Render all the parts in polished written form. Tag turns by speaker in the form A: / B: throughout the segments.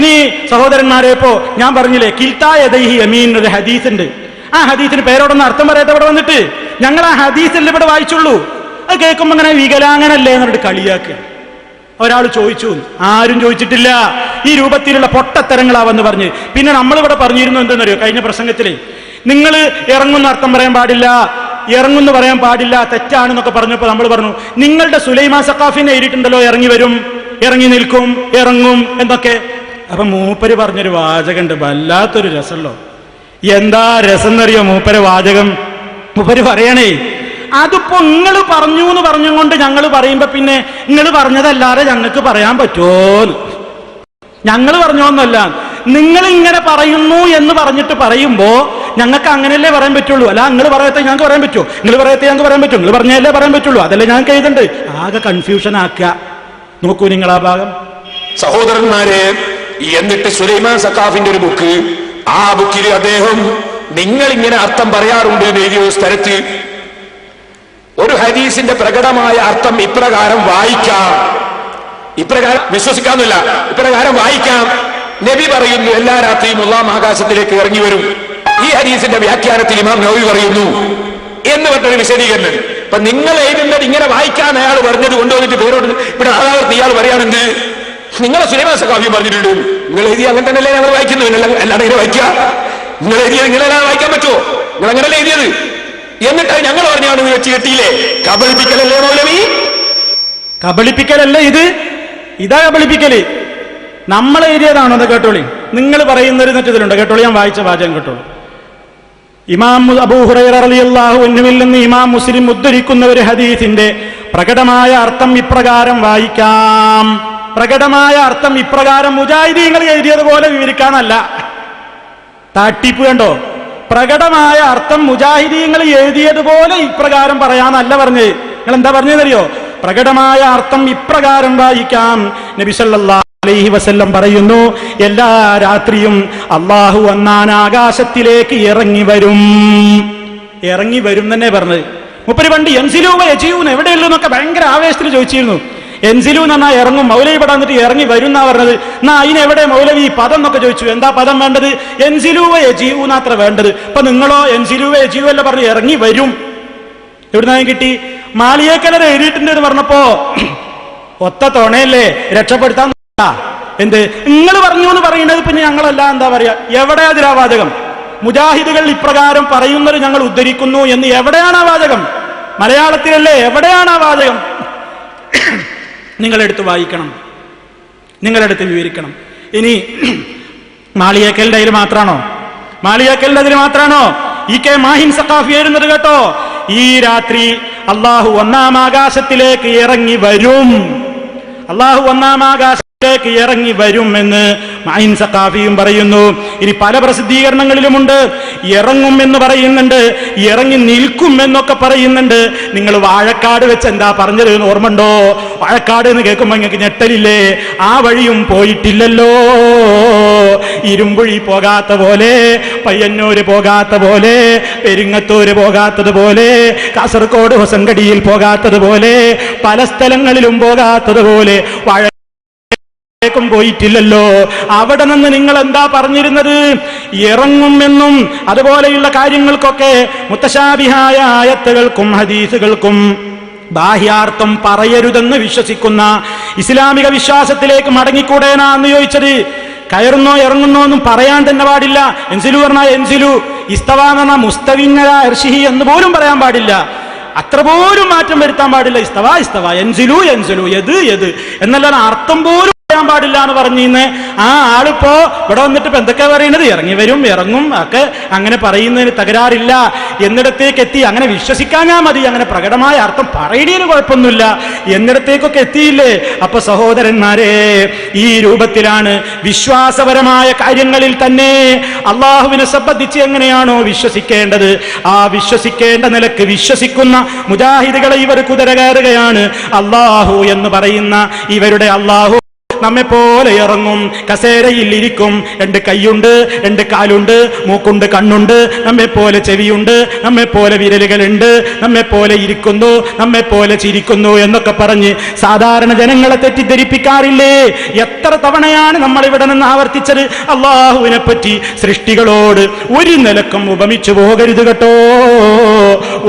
A: ഇനി സഹോദരന്മാരെ, ഇപ്പോ ഞാൻ പറഞ്ഞില്ലേ കിൽത്താ യദൈഹി യമീൻ ഒരു ഹദീസ് ഉണ്ട്. ആ ഹദീസിന് പേരോടൊന്നും അർത്ഥം പറയാത്ത ഇവിടെ വന്നിട്ട് ഞങ്ങൾ ആ ഹദീസിൽ ഇവിടെ വായിച്ചുള്ളൂ. അത് കേൾക്കുമ്പോ അങ്ങനെ വികലാംഗനല്ലേ എന്നിട്ട് കളിയാക്കുക. ഒരാൾ ചോദിച്ചു, ആരും ചോദിച്ചിട്ടില്ല. ഈ രൂപത്തിലുള്ള പൊട്ടത്തരങ്ങളാവെന്ന് പറഞ്ഞ് പിന്നെ നമ്മളിവിടെ പറഞ്ഞിരുന്നു എന്തെന്നറിയോ, കഴിഞ്ഞ പ്രസംഗത്തില് നിങ്ങൾ ഇറങ്ങുന്ന അർത്ഥം പറയാൻ പാടില്ല, ഇറങ്ങുന്നു പറയാൻ പാടില്ല, തെറ്റാണെന്നൊക്കെ പറഞ്ഞപ്പോൾ നമ്മൾ പറഞ്ഞു നിങ്ങളുടെ സുലൈമാൻ സഖാഫിനെ എഴുതിയിട്ടുണ്ടല്ലോ ഇറങ്ങി വരും, ഇറങ്ങി നിൽക്കും, ഇറങ്ങും എന്നൊക്കെ. അപ്പൊ മൂപ്പര് പറഞ്ഞൊരു വാചകമുണ്ട്, വല്ലാത്തൊരു രസമല്ലോ. എന്താ രസം എന്നറിയോ മൂപ്പര് വാചകം? മൂപ്പര് പറയണേ, അതിപ്പോ നിങ്ങൾ പറഞ്ഞു എന്ന് പറഞ്ഞുകൊണ്ട് ഞങ്ങൾ പറയുമ്പോ പിന്നെ നിങ്ങൾ പറഞ്ഞതല്ലാതെ ഞങ്ങൾക്ക് പറയാൻ പറ്റുമോന്ന്. ഞങ്ങൾ പറഞ്ഞോന്നല്ല, നിങ്ങൾ ഇങ്ങനെ പറയുന്നു എന്ന് പറഞ്ഞിട്ട് പറയുമ്പോ ഞങ്ങൾക്ക് അങ്ങനെയല്ലേ പറയാൻ പറ്റുള്ളൂ. അല്ല നിങ്ങൾ പറയത്തെ ഞങ്ങൾക്ക് പറയാൻ പറ്റുമോ? നിങ്ങൾ പറയത്തെ ഞങ്ങൾക്ക് പറയാൻ പറ്റുമോ? നിങ്ങൾ പറഞ്ഞല്ലേ പറയാൻ പറ്റുള്ളൂ. അതല്ലേ ഞങ്ങൾക്ക് എഴുതണ്ട്. ആകെ കൺഫ്യൂഷൻ ആക്കുക. നോക്കൂ നിങ്ങൾ ആ ഭാഗം.
B: സഹോദരന്മാരെ, എന്നിട്ട് സുലൈമാൻ സഖാഫിന്റെ ഒരു ബുക്ക്, ആ ബുക്കിൽ അദ്ദേഹം നിങ്ങൾ ഇങ്ങനെ അർത്ഥം പറയാറുണ്ട് എന്ന് എഴുതിയ സ്ഥലത്ത് ഒരു ഹദീസിന്റെ പ്രകടമായ അർത്ഥം ഇപ്രകാരം വായിക്കാം, ഇപ്രകാരം വിശ്വസിക്കാന്നില്ല, ഇപ്രകാരം വായിക്കാം. നബി പറയുന്നു എല്ലാ രാത്രിയും അല്ലാഹു ആകാശത്തിലേക്ക് ഇറങ്ങി വരും. ഈ ഹദീസിന്റെ വ്യാഖ്യാനത്തിൽ ഇമാം നവവി പറയുന്നു എന്ന് പറഞ്ഞൊരു വിശദീകരണം. അപ്പൊ നിങ്ങൾ എഴുതുന്നത് ഇങ്ങനെ വായിക്കാൻ അയാൾ പറഞ്ഞത് കൊണ്ടുവന്നിട്ട് പേരോട് ഇവിടെ ആളാകത്ത് ഇയാൾ പറയാണെന്ത് നിങ്ങളെ സുലൈമാൻ സഖാഫി പറഞ്ഞിട്ടുണ്ട്. നിങ്ങൾ എഴുതി അങ്ങനെ തന്നെയല്ലേ ഞങ്ങൾ വായിക്കുന്നു, അല്ലാതെ ഇങ്ങനെ വായിക്കുക. നിങ്ങൾ എഴുതിയത് നിങ്ങളെല്ലാം വായിക്കാൻ പറ്റുമോ? നിങ്ങൾ അങ്ങനല്ലേ എഴുതിയത്? എന്നിട്ട് ഞങ്ങൾ പറഞ്ഞാണെന്ന് വെച്ച് കെട്ടിയില്ലേ? കബളിപ്പിക്കലല്ലേ മൗലവി?
A: കബളിപ്പിക്കലല്ലേ ഇത്? ഇതാ കബളിപ്പിക്കല്. നമ്മൾ എഴുതിയതാണോ? അത് കേട്ടോളി. നിങ്ങൾ പറയുന്നൊരു ഇതിലുണ്ട് കേട്ടോളി. ഞാൻ വായിച്ച വാചകം കേട്ടോളൂ. ഇമാം അബൂ ഹുറൈറ റളിയല്ലാഹു അൻഹുവിൽ നിന്ന് ഇമാം മുസ്ലിം ഉദ്ധരിക്കുന്ന ഒരു ഹദീസിന്റെ പ്രകടമായ അർത്ഥം ഇപ്രകാരം വായിക്കാം. പ്രകടമായ അർത്ഥം ഇപ്രകാരം മുജാഹിദീങ്ങൾ എഴുതിയതുപോലെ വിവരിക്കാനല്ല. തട്ടിപ്പ് കണ്ടോ? പ്രകടമായ അർത്ഥം മുജാഹിദീങ്ങൾ എഴുതിയതുപോലെ ഇപ്രകാരം പറയാനല്ല പറഞ്ഞത്. നിങ്ങൾ എന്താ പറഞ്ഞതറിയോ? പ്രകടമായ അർത്ഥം ഇപ്രകാരം വായിക്കാം. നബി സല്ലല്ലാഹു അലൈഹി വസല്ലം പറയുന്നു, എല്ലാ രാത്രിയും അല്ലാഹു ഒന്നാം ആകാശത്തിലേക്ക് ഇറങ്ങി വരും. ഇറങ്ങി വരും തന്നെ പറഞ്ഞത്. മുപ്പര് പണ്ട് എൻസിലൂ യജീഊന എവിടെയുള്ളൂ എന്നൊക്കെ ഭയങ്കര ആവേശത്തിൽ ചോദിച്ചിരുന്നു. എൻസിലു എന്ന് പറഞ്ഞാൽ ഇറങ്ങും, മൗലവി പെടാന്നിട്ട് ഇറങ്ങി വരും എന്നാ പറഞ്ഞത്. എന്നാ അതിനെവിടെ മൗലവി പദം എന്നൊക്കെ ചോദിച്ചു. എന്താ പദം വേണ്ടത്? എൻസിലുവ യജീഊന അത്ര വേണ്ടത്. ഇപ്പൊ നിങ്ങളോ എൻസിലുവ യജീവു അല്ല പറഞ്ഞ് ഇറങ്ങി വരും. എവിടുന്നായും കിട്ടി? മാളിയേക്കലർ എഴുതിയിട്ടുണ്ട് എന്ന് പറഞ്ഞപ്പോ ഒത്ത തോണയല്ലേ രക്ഷപ്പെടുത്താൻ. എന്ത് നിങ്ങൾ പറഞ്ഞു എന്ന് പറയുന്നത് പിന്നെ ഞങ്ങളല്ല എന്താ പറയാ? എവിടെ അതിലാ വാചകം? മുജാഹിദുകൾ ഇപ്രകാരം പറയുന്നത് ഞങ്ങൾ ഉദ്ധരിക്കുന്നു എന്ന് എവിടെയാണ് ആ വാചകം? മലയാളത്തിലല്ലേ? എവിടെയാണ് ആ വാചകം? നിങ്ങളെടുത്ത് വായിക്കണം, നിങ്ങളെടുത്ത് വിവരിക്കണം. ഇനി മാളിയേക്കലിന്റെ അതിൽ മാത്രാണോ? മാളിയേക്കലിന്റെ അതിൽ മാത്രാണോ ഈ കെ മാഹിൻ സഖാഫി എഴുതുന്നത്? കേട്ടോ, ഈ രാത്രി അള്ളാഹു ഒന്നാം ആകാശത്തിലേക്ക് ഇറങ്ങി വരും, അള്ളാഹു ഒന്നാം ആകാശത്തിലേക്ക് ഇറങ്ങി വരും എന്ന് മാഹിൻ സഖാഫിയും പറയുന്നു. ഇനി പല പ്രസിദ്ധീകരണങ്ങളിലുമുണ്ട് ഇറങ്ങും എന്ന് പറയുന്നുണ്ട്, ഇറങ്ങി നിൽക്കും എന്നൊക്കെ പറയുന്നുണ്ട്. നിങ്ങൾ വാഴക്കാട് വെച്ച് എന്താ പറഞ്ഞത് എന്ന് ഓർമ്മണ്ടോ? വാഴക്കാട് എന്ന് കേൾക്കുമ്പോ നിങ്ങൾക്ക് ഞെട്ടലില്ലേ? ആ വഴിയും പോയിട്ടില്ലല്ലോ. ഇരുമ്പുഴി പോകാത്ത പോലെ, പയ്യന്നൂര് പോകാത്ത പോലെ, പെരിങ്ങത്തൂര് പോകാത്തത് പോലെ, കാസർഗോഡ് ഹൊസങ്കടിയിൽ പോകാത്തത് പോലെ, പല സ്ഥലങ്ങളിലും പോകാത്തത് പോലെ ും പോയിട്ടില്ലല്ലോ. അവിടെ നിന്ന് നിങ്ങൾ എന്താ പറഞ്ഞിരുന്നത്? ഇറങ്ങുമെന്നും അതുപോലെയുള്ള കാര്യങ്ങൾക്കൊക്കെ മുത്തശാബിഹായ ആയത്തുകൾക്കും ഹദീസുകൾക്കും ബാഹ്യാർത്ഥം പറയരുതെന്ന് വിശ്വസിക്കുന്ന ഇസ്ലാമിക വിശ്വാസത്തിലേക്ക് മടങ്ങിക്കൂടേനാ എന്ന് ചോദിച്ചത്. കയറുന്നോ ഇറങ്ങുന്നോ ഒന്നും പറയാൻ തന്നെ പാടില്ല. എൻസിലു പറഞ്ഞാൽ എൻസിലു, ഇസ്തവ എന്ന് പറഞ്ഞാൽ മുസ്തവിന്നല അർശിഹി എന്ന് പോലും പറയാൻ പാടില്ല. അത്ര പോലും മാറ്റം വരുത്താൻ പാടില്ല. ഇസ്തവ ഇസ്തവ, എൻസിലു എൻസിലു, എത് എത് എന്നല്ലാതെ അർത്ഥം പോലും പറയാൻ പാടില്ല എന്ന് പറഞ്ഞിന്ന് ആ ആളിപ്പോ ഇവിടെ വന്നിട്ട് ഇപ്പൊ എന്തൊക്കെയാ പറയുന്നത്? ഇറങ്ങി വരും, ഇറങ്ങും ഒക്കെ അങ്ങനെ പറയുന്നതിന് തകരാറില്ല എന്നിടത്തേക്ക് എത്തി. അങ്ങനെ വിശ്വസിക്കാഞ്ഞാ മതി, അങ്ങനെ പ്രകടമായ അർത്ഥം പറയണതിന് കുഴപ്പമൊന്നുമില്ല എന്നിടത്തേക്കൊക്കെ എത്തിയില്ലേ? അപ്പൊ സഹോദരന്മാരെ, ഈ രൂപത്തിലാണ് വിശ്വാസപരമായ കാര്യങ്ങളിൽ തന്നെ അള്ളാഹുവിനെ സംബന്ധിച്ച് എങ്ങനെയാണോ വിശ്വസിക്കേണ്ടത് ആ വിശ്വസിക്കേണ്ട നിലക്ക് വിശ്വസിക്കുന്ന മുജാഹിദുകളെ ഇവർ കുതിര കയറുകയാണ്. അള്ളാഹു എന്ന് പറയുന്ന ഇവരുടെ അള്ളാഹു നമ്മെ പോലെ ഇറങ്ങും, കസേരയിൽ ഇരിക്കും, 2 കൈയുണ്ട്, 2 കാലുണ്ട്, മൂക്കുണ്ട്, കണ്ണുണ്ട്, നമ്മെ പോലെ ചെവിയുണ്ട്, നമ്മെ പോലെ വിരലുകളുണ്ട്, നമ്മെ പോലെ ഇരിക്കുന്നു, നമ്മെ പോലെ ചിരിക്കുന്നു എന്നൊക്കെ പറഞ്ഞ് സാധാരണ ജനങ്ങളെ തെറ്റിദ്ധരിപ്പിക്കാറില്ലേ? എത്ര തവണയാണ് നമ്മൾ ഇവിടെ നിന്ന് ആവർത്തിച്ചത്? അള്ളാഹുവിനെ പറ്റി സൃഷ്ടികളോട് ഒരു നിലക്കും ഉപമിച്ചു പോകരുത് കേട്ടോ.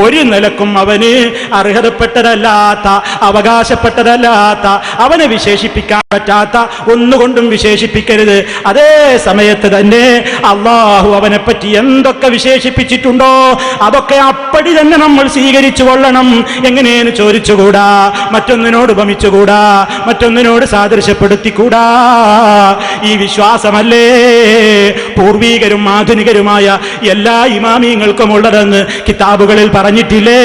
A: ഒരു നിലക്കും അവന് അർഹതപ്പെട്ടതല്ലാത്ത, അവകാശപ്പെട്ടതല്ലാത്ത, അവനെ വിശേഷിപ്പിക്കാൻ പറ്റാത്ത ഒന്നുകൊണ്ടും വിശേഷിപ്പിക്കരുത്. അതേ സമയത്ത് തന്നെ അള്ളാഹു അവനെ പറ്റി എന്തൊക്കെ വിശേഷിപ്പിച്ചിട്ടുണ്ടോ അതൊക്കെ അപ്പടി തന്നെ നമ്മൾ സ്വീകരിച്ചു കൊള്ളണം. എങ്ങനെയെന്ന് ചോദിച്ചുകൂടാ, മറ്റൊന്നിനോട് ഉപമിച്ചുകൂടാ, മറ്റൊന്നിനോട് സാദൃശ്യപ്പെടുത്തിക്കൂടാ. ഈ വിശ്വാസമല്ലേ പൂർവീകരും ആധുനികരുമായ എല്ലാ ഇമാമിയങ്ങൾക്കും ഉള്ളതെന്ന് കിതാബുകളിൽ പറഞ്ഞിട്ടില്ലേ?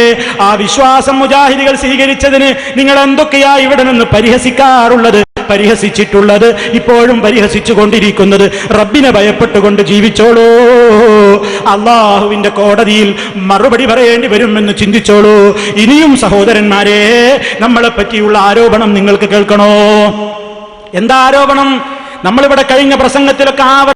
A: ആ വിശ്വാസം മുജാഹിദികൾ സ്വീകരിച്ചതിന് നിങ്ങൾ എന്തൊക്കെയാ ഇവിടെ നിന്ന് പരിഹസിക്കാറുള്ളത്, പരിഹസിച്ചിട്ടുള്ളത്, ഇപ്പോഴും പരിഹസിച്ചു കൊണ്ടിരിക്കുന്നത്? റബ്ബിനെ ഭയപ്പെട്ടുകൊണ്ട് ജീവിച്ചോളൂ. അള്ളാഹുവിന്റെ കോടതിയിൽ മറുപടി പറയേണ്ടി വരുമെന്ന് ചിന്തിച്ചോളൂ. ഇനിയും സഹോദരന്മാരെ, നമ്മളെ പറ്റിയുള്ള ആരോപണം നിങ്ങൾക്ക് കേൾക്കണോ? എന്താ ആരോപണം? നമ്മളിവിടെ കഴിഞ്ഞ പ്രസംഗത്തിലൊക്കെ